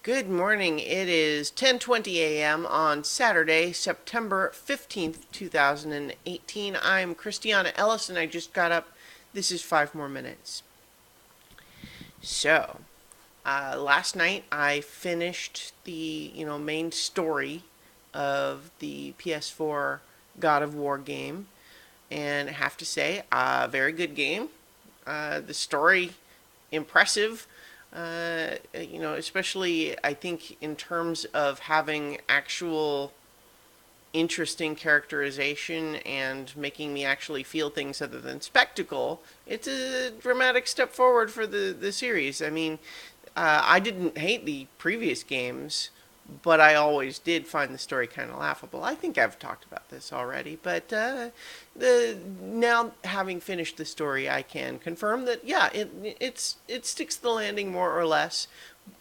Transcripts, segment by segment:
Good morning. It is 10:20 a.m. on Saturday, September 15th, 2018. I'm Christiana Ellis and I just got up. This is 5 more minutes. So, last night I finished the, main story of the PS4 God of War game, and I have to say, very good game. The story impressive. Especially I think in terms of having actual interesting characterization and making me actually feel things other than spectacle. It's a dramatic step forward for the series. I mean, I didn't hate the previous games, but I always did find the story kind of laughable. I think I've talked about this already, but the now having finished the story, I can confirm that yeah, it sticks the landing more or less.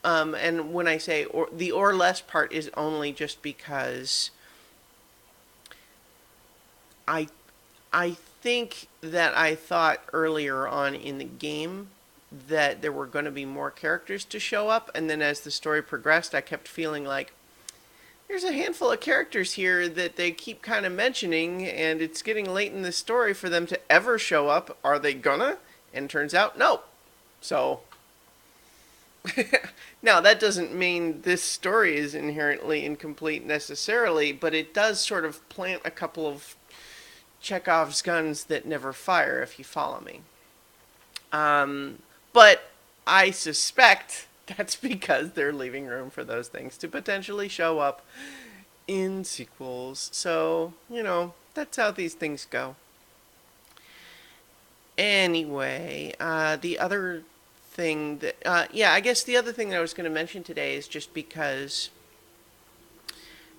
And when I say the or less part is only just because I I think that I thought earlier on in the game that there were going to be more characters to show up, and then as the story progressed, I kept feeling like there's a handful of characters here that they keep kind of mentioning, and it's getting late in the story for them to ever show up. Are they gonna? And turns out, no. So, now that doesn't mean this story is inherently incomplete necessarily, but it does sort of plant a couple of Chekhov's guns that never fire, if you follow me. But I suspect that's because they're leaving room for those things to potentially show up in sequels. So, that's how these things go. Anyway, the other thing that, I guess the other thing that I was going to mention today is just because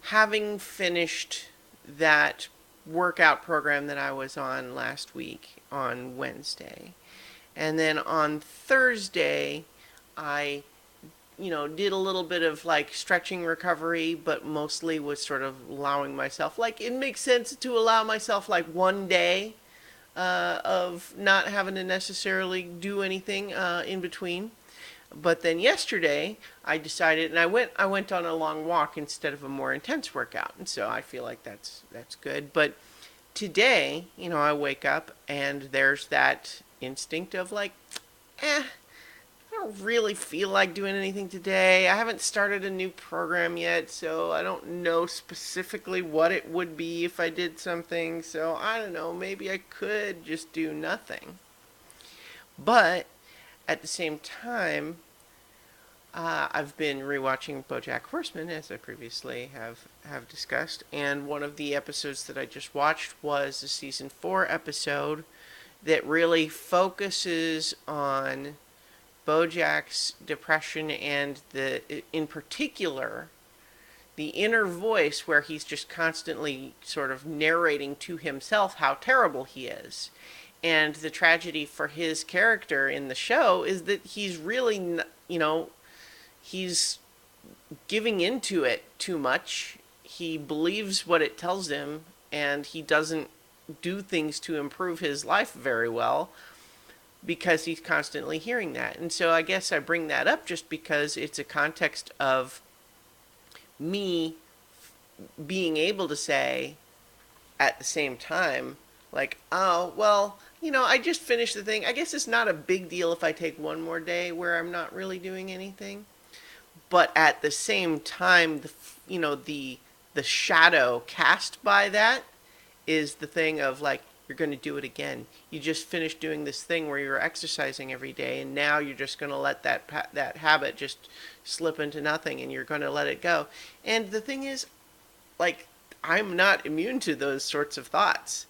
having finished that workout program that I was on last week on Wednesday, and then on Thursday, I, did a little bit of like stretching recovery, but mostly was sort of allowing myself, like, it makes sense to allow myself like one day of not having to necessarily do anything in between. But then yesterday, I decided, and I went on a long walk instead of a more intense workout, and so I feel like that's good. But today, I wake up and there's that instinct of like, I don't really feel like doing anything today. I haven't started a new program yet, so I don't know specifically what it would be if I did something. So I don't know, maybe I could just do nothing. But at the same time, I've been rewatching Bojack Horseman, as I previously have discussed, and one of the episodes that I just watched was the season 4 episode that really focuses on Bojack's depression and in particular, the inner voice where he's just constantly sort of narrating to himself how terrible he is. And the tragedy for his character in the show is that he's really, he's giving into it too much. He believes what it tells him, and he doesn't do things to improve his life very well because he's constantly hearing that. And so I guess I bring that up just because it's a context of me being able to say at the same time, like, oh, well, I just finished the thing. I guess it's not a big deal if I take one more day where I'm not really doing anything. But at the same time, the shadow cast by that is the thing of like, you're going to do it again. You just finished doing this thing where you're exercising every day, and now you're just going to let that habit just slip into nothing, and you're going to let it go. And the thing is, like, I'm not immune to those sorts of thoughts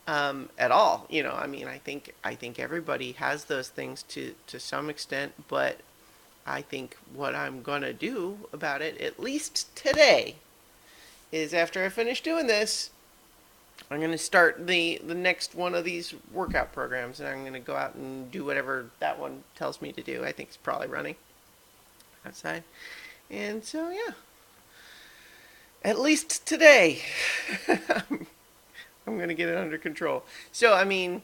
at all. I think everybody has those things to some extent, but I think what I'm going to do about it, at least today, is after I finish doing this, I'm going to start the next one of these workout programs, and I'm going to go out and do whatever that one tells me to do. I think it's probably running outside. And so, yeah. At least today, I'm going to get it under control. So, I mean,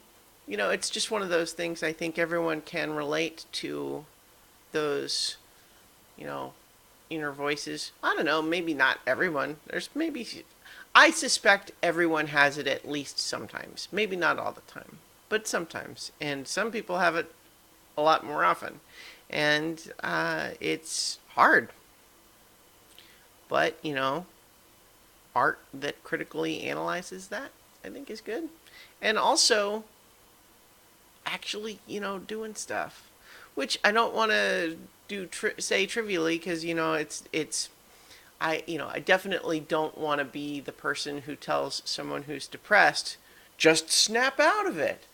it's just one of those things I think everyone can relate to those, inner voices. I don't know, maybe not everyone. I suspect everyone has it at least sometimes. Maybe not all the time, but sometimes. And some people have it a lot more often. And it's hard. But, art that critically analyzes that, I think is good. And also, actually, doing stuff, which I don't want to say trivially because I definitely don't want to be the person who tells someone who's depressed, just snap out of it,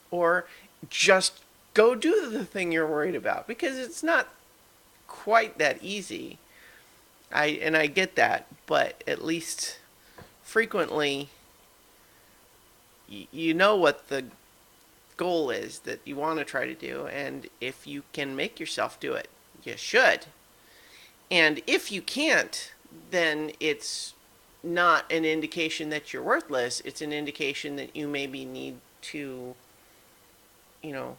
or just go do the thing you're worried about, because it's not quite that easy. I get that, but at least frequently you know what the goal is that you want to try to do, and if you can make yourself do it, you should. And if you can't, then it's not an indication that you're worthless. It's an indication that you maybe need to, you know,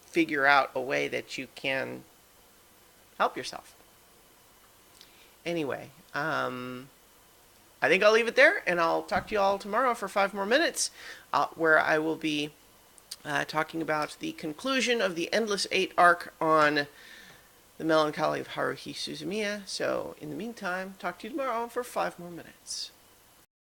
figure out a way that you can help yourself. Anyway, I think I'll leave it there, and I'll talk to you all tomorrow for 5 more minutes, where I will be talking about the conclusion of the Endless Eight arc on the melancholy of Haruhi Suzumiya. So, in the meantime, talk to you tomorrow for 5 more minutes.